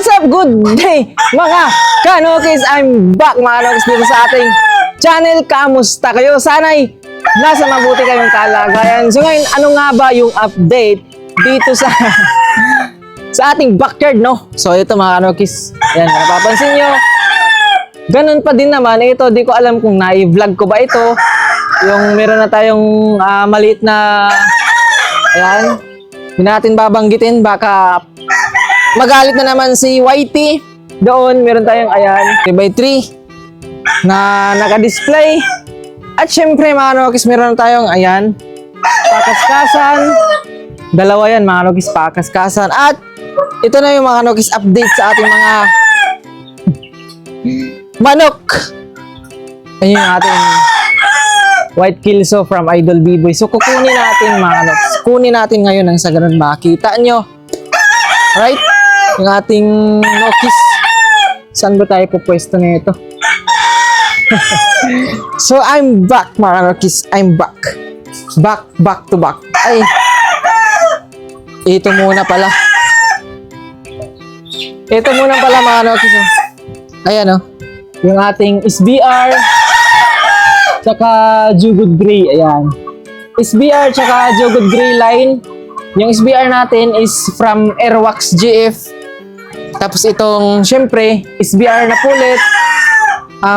What's up? Good day mga kanokis! I'm back mga kanokis dito sa ating channel. Kamusta kayo? Sana'y nasa mabuti kayong kalagayan. So ngayon, ano nga ba yung update dito sa sa ating backyard, no? So ito mga kanokis, yan, napapansin nyo, ganun pa din naman. Ito, di ko alam kung na-vlog ko ba ito. Yung meron na tayong maliit na, ayan, hindi natin babanggitin, baka magalit na naman si YT. Doon, meron tayong, ayan, 3x3 na naka-display. At syempre, mga kanokis, meron tayong, ayan, pakaskasan. Dalawa yan, mga kanokis, pakaskasan. At ito na yung mga kanokis update sa ating mga manok. Ayun yung ating white kilso from Idol B-Boy. So, kukunin natin, mga kanokis. Kunin natin ngayon nang sa ganun makita nyo. Alright? Yung ating nokis. Saan ba tayo pupwesto na ito? So, I'm back, mga kanokis. I'm back. Back to back. Ay. Ito muna pala. Ito muna pala, mga kanokis. Ayan, oh. Yung ating SBR tsaka Jugod Gray. Ayan. SBR tsaka Jugod Gray line. Yung SBR natin is from Airwax GF. Tapos itong, syempre, SBR na pulit,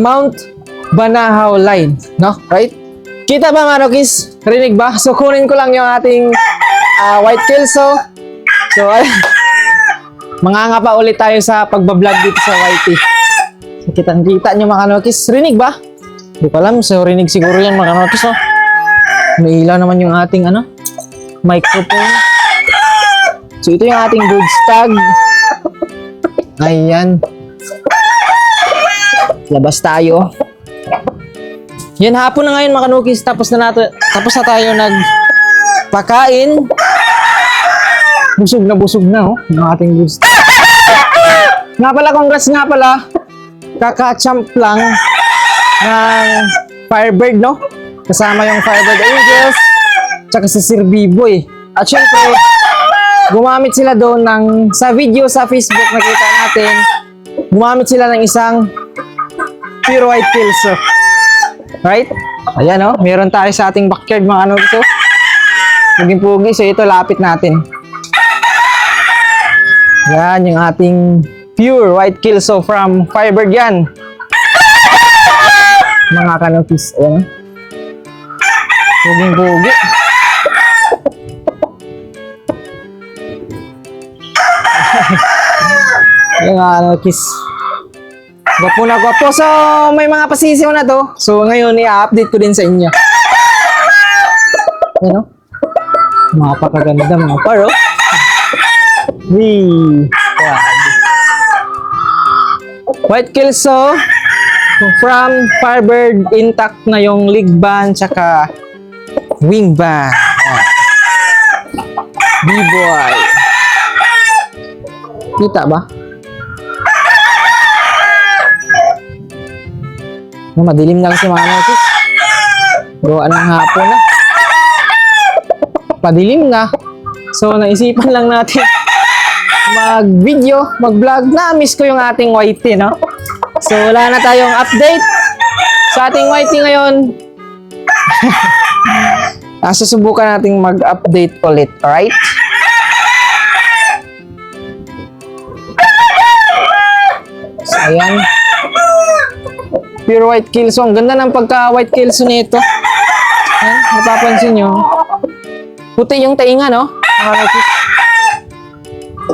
Mount Banahaw line. No? Right? Kita ba, mga kanokis? Rinig ba? So, kunin ko lang yung ating white kilso. So, manganga pa ulit tayo sa pagbablog dito sa YT. So, kitang-kita nyo, mga kanokis. Rinig ba? Hindi ko alam. So, rinig siguro yan, mga kanokis. Oh. May ilaw naman yung ating, microphone. So, ito yung ating goods tag. Ayan. Labas tayo. Yan, hapon na ngayon, mga kanokis. Tapos na tayo nagpakain. Busog na, oh. Yung ating goods tag. Nga pala, congrats nga pala. Kaka-champ lang ng Firebird, no? Kasama yung Firebird Angels tsaka si Sir B-Boy. At syempre, gumamit sila doon sa video sa Facebook, nakita natin, gumamit sila ng isang pure white kilso. Right? Ayan, no? Meron tayo sa ating backyard, mga kanokis. Maging pugi. So ito, lapit natin. Yan, yung ating pure white kilso from Firebird yan. Mga kanokis. Ayan. Puging-pugi. Ayan, mga kanokis. Gwapo na gwapo. So, may mga pasisiw na to. So, ngayon, i-update ko din sa inyo. Ayan, o. Napakaganda, mga paro. Wee. White kilso from Firebird, intact na yung leg band tsaka wing band. B-Boy. Kita ba? Madilim na kasi, mga kanokis. Bro, anong hapon na? Padilim na. So, naisipan lang natin mag-video, mag-vlog. Na-miss ko yung ating YT, no? So, wala na tayong update sa ating YT ngayon. Susubukan nating mag-update ulit, alright? So, ayan. Pure white kilso. Ang ganda ng pagka-white kilso nito. Ayan, napapansin nyo. Puti yung tainga, no?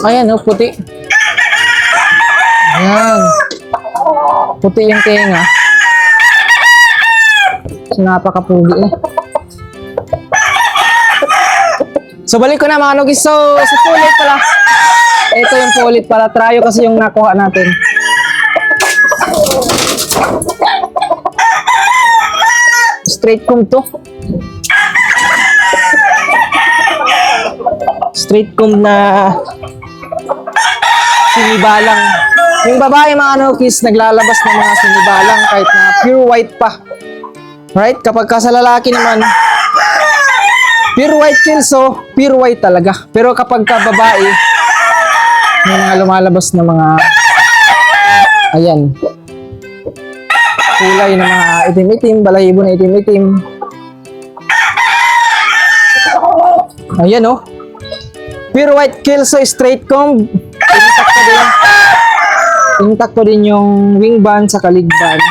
Ayan, no? Puti. Ayan. Puti yung tenga. So, napakapugi eh. So, balik ko na, mga kanokis. So, sa pulit pala. Ito yung pulit pala. Tryo kasi yung nakuha natin. Straight comb to. Straight comb na sinibalang. Yung babae, mga kanokis, naglalabas ng mga sinibalang kahit na pure white pa. Right? Kapag sa lalaki naman, pure white kilso, pure white talaga. Pero kapag ka babae, May mga lumalabas na mga, ayan, kulay na mga itim-itim, balahibo na itim-itim. Ayan oh. Pure white Kelso straight comb. Intact ko din yung wing band sa leg band.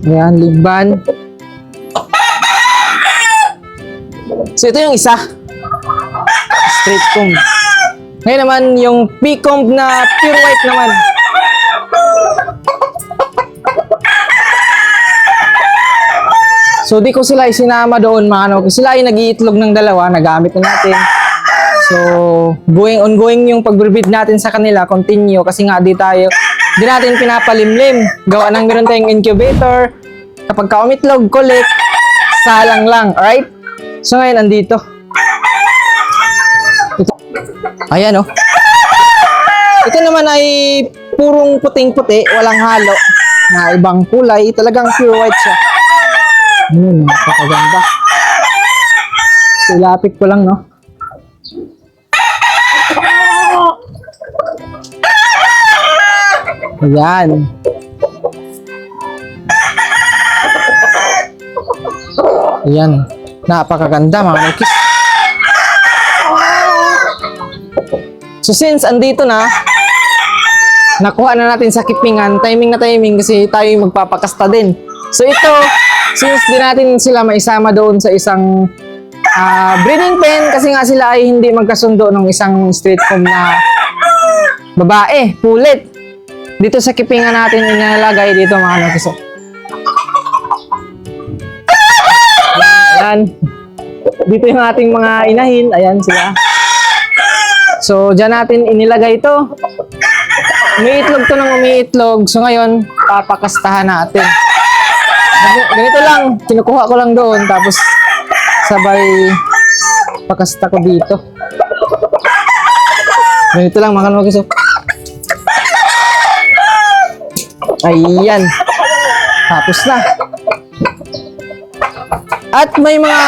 Ayan, leg band. So ito yung isa. Straight comb. Ngayon naman yung P-comb na pure white naman. So di ko sila isinama doon mga ano. Sila ay nag-iitlog ng dalawa, nagamit na natin. So ongoing yung pag-breed natin sa kanila, continue kasi nga di natin pinapalimlim. Gawa ng meron tayong incubator. Kapag ka-umitlog, collect, salang lang, alright? So ngayon andito. Ito. Ayan oh. Ito naman ay purong puting-puti, walang halo na ibang kulay, talagang pure white siya. Napakaganda. So, ilapit ko lang, no? Ayan. Ayan. Napakaganda, mga Nokis. So, since andito na, nakuha na natin sa kipingan, timing na timing kasi tayo yung magpapakasta din. So, ito, since di natin sila maisama doon sa isang breeding pen kasi nga sila ay hindi magkasundo ng isang straight comb na babae, pulit. Dito sa kipingan natin inalagay dito mga Nokis. Ayan. Dito yung ating mga inahin. Ayan sila. So, dyan natin inilagay ito. Umiitlog to ng umiitlog. So, ngayon, papakastahan natin. Ganito lang, kinukuha ko lang doon, tapos sabay pakasta ko dito. Ganito lang mga Nokis. Ayan. Tapos na. At may mga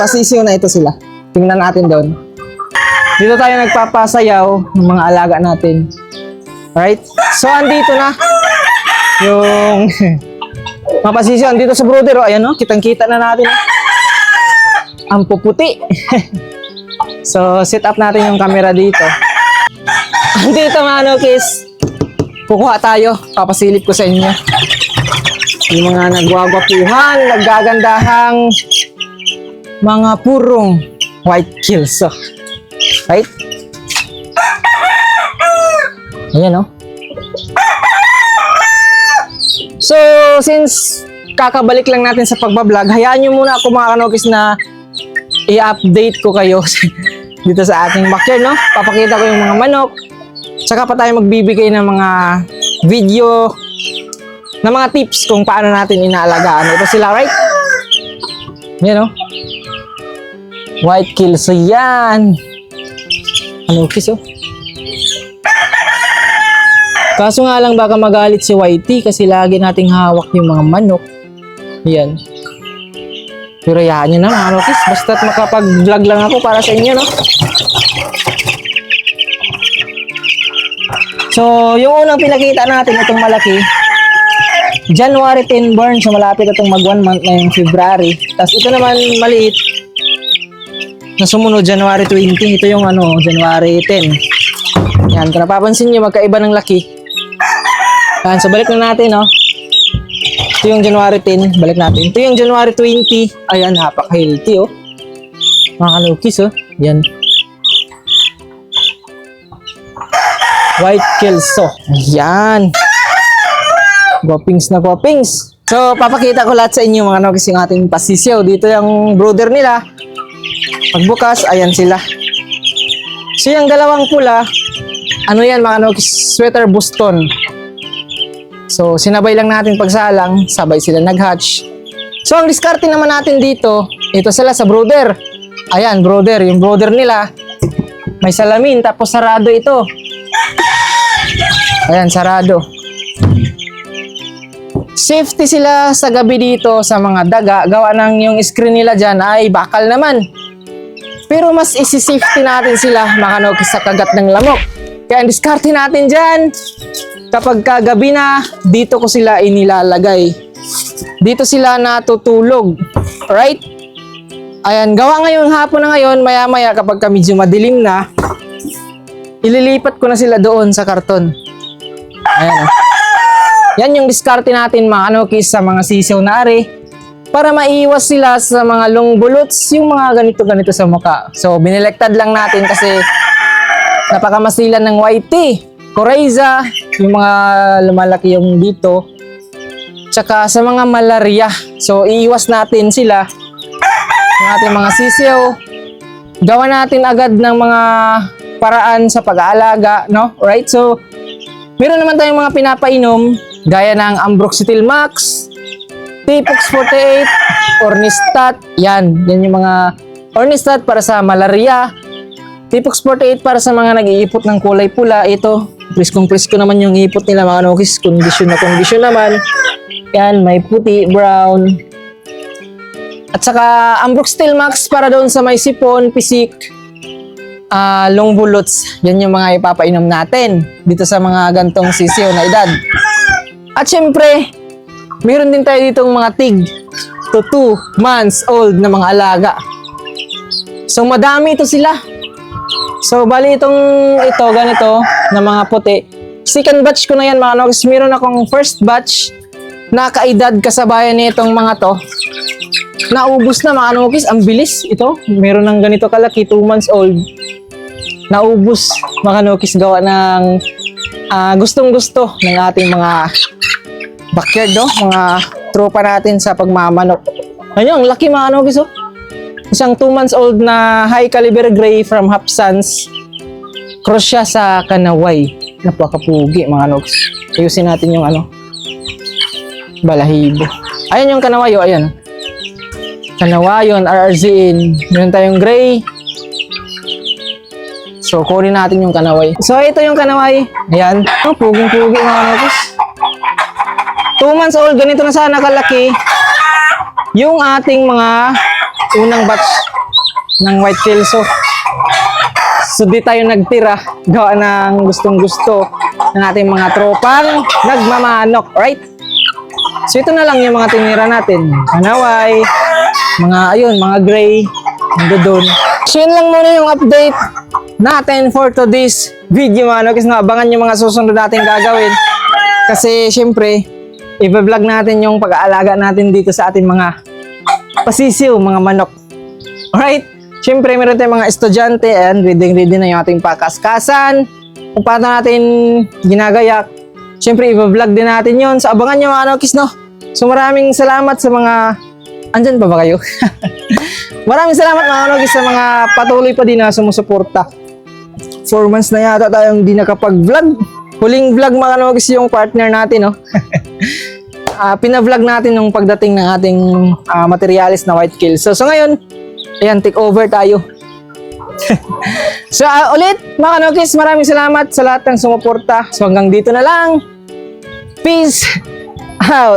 pasisiw na ito sila. Tingnan natin doon. Dito tayo nagpapasayaw ng mga alaga natin. Alright? So, andito na yung mga pasisyon dito sa brooder. Ayan o, kitang-kita na natin. Ang puputi. So, set up natin yung camera dito. Andito mga Nokis. Kukuha tayo. Papasilip ko sa inyo. Yung mga nagwagwapuhan, naggagandahang mga purong white Kelso. Right? Ayan o. So, since kakabalik lang natin sa pagbablog, hayaan nyo muna ako mga Nokis na i-update ko kayo dito sa ating backyard, no? Papakita ko yung mga manok. Tsaka pa tayo magbibigay ng mga video na mga tips kung paano natin inaalagaan. Ito sila, right? Yan, no? White Kelso yan. Nokis, oh. Kaso nga lang baka magalit si Whitey kasi lagi nating hawak yung mga manok. Yan. Pero yahan nyo na mga Nokis. Basta't makapag-vlog lang ako para sa inyo, no? So, yung unang pinakita natin, itong malaki, January 10 born. So, malapit itong mag 1 month na yung February. Tapos ito naman maliit, na sumunod January 20. Ito yung January 10. Yan, kung napapansin nyo, magkaiba ng laki. Yan, so balik na natin, no? Ito yung January 10, balik natin. Ito yung January 20. Ayan, napaka-healthy, oh. Mga Nokis, oh. Yan. White Kelso. Ayan. Guwapings na guwapings. So, papakita ko lahat sa inyo, mga Nokis, yung ating pasisyaw. Dito yung brooder nila. Pagbukas, ayan sila. So, yung dalawang pula, yan, mga Nokis, sweater Boston. So, sinabay lang natin pagsalang, sabay sila nag-hatch. So, ang diskarte naman natin dito, ito sila sa brooder. Ayan, brooder. Yung brooder nila, may salamin, tapos sarado ito. Ayan, sarado. Safety sila sa gabi dito sa mga daga. Gawa ng yung screen nila dyan ay bakal naman. Pero mas isi-safety natin sila mga kanokis sa kagat ng lamok. Kaya ang diskarte natin dyan, kapag kagabi na, dito ko sila inilalagay. Dito sila natutulog. Alright? Ayan, gawa ngayon, hapon na ngayon, maya-maya kapag medyo madilim na, ililipat ko na sila doon sa karton. Ayan. Yan yung diskarte natin mga kanokis sa mga sisiw na ari para maiwas sila sa mga long bullets, yung mga ganito-ganito sa mukha. So, binelektad lang natin kasi napakamasilan ng white tea, coryza, yung mga lumalaki yung dito, tsaka sa mga malaria. So, iiwas natin sila ng ating mga sisiw. Gawa natin agad ng mga paraan sa pag-aalaga, no? Right? So, meron naman tayong mga pinapainom gaya ng Ambroxetil Max, Tipox 48, Ornistat. Yan yung mga Ornistat para sa malaria. Tipox 48 para sa mga nag-iipot ng kulay pula. Ito, priskong-prisko naman yung ipot nila mga kanokis. Kondisyon na kondisyon naman. Yan, may puti, brown. At saka Ambroxetil Max para doon sa may sipon, pisik, long bullets. Yan yung mga ipapainom natin dito sa mga gantong sisiyo na edad. At syempre, meron din tayo ditong mga tig to 2 months old na mga alaga. So madami ito sila. So bali ito ganito na mga puti. Second batch ko na yan mga kanokis. Meron akong first batch na kaedad kasabayan nitong mga to. Naubos na mga kanokis. Ang bilis ito. Meron ng ganito kalaki, 2 months old. Naubos mga kanokis gawa ng gustong-gusto ng ating mga backyard, no? Mga tropa natin sa pagmamanok. Ayun, ang laki mga kanokis, oh. Isang 2 months old na high caliber gray from Hapsans. Cross siya sa Kanaway. Napakapugi mga kanokis. Ayusin natin yung balahibo. Ayan yung Kanaway, oh. Ayan. Kanawayon, RRZin. Meron tayong gray. So, kunin natin yung Kanaway. So, ito yung Kanaway. Ayan. Oh, puging-pugi mga kanokis. 2 months old, ganito na sana kalaki yung ating mga unang batch ng white kelso. So, di tayo nagtira gawa ng gustong-gusto ng ating mga tropang nagmamanok, right? So, ito na lang yung mga tinira natin. Kanaway, mga gray, doon. So, yun lang muna yung update natin for today's video mga kanokis. Abangan yung mga susunod natin gagawin. Kasi, syempre, i-vlog natin yung pag-aalaga natin dito sa ating mga pasisiw, mga manok. Alright? Siyempre, meron tayong mga estudyante and ready na yung ating pakaskasan. Kung paano natin ginagayak. Siyempre, i-vlog din natin yon. So, abangan nyo mga kanokis, no? So, maraming salamat sa mga... Andyan pa ba kayo? Maraming salamat mga kanokis sa mga patuloy pa din na sumusuporta. 4 months na yata tayong di nakapag-vlog. Huling vlog mga kanokis yung partner natin, no? Pina-vlog natin nung pagdating ng ating materialis na white kelso. So ngayon, ayan, take over tayo. So ulit, mga kanokis, maraming salamat sa lahat ng sumuporta. So hanggang dito na lang. Peace out!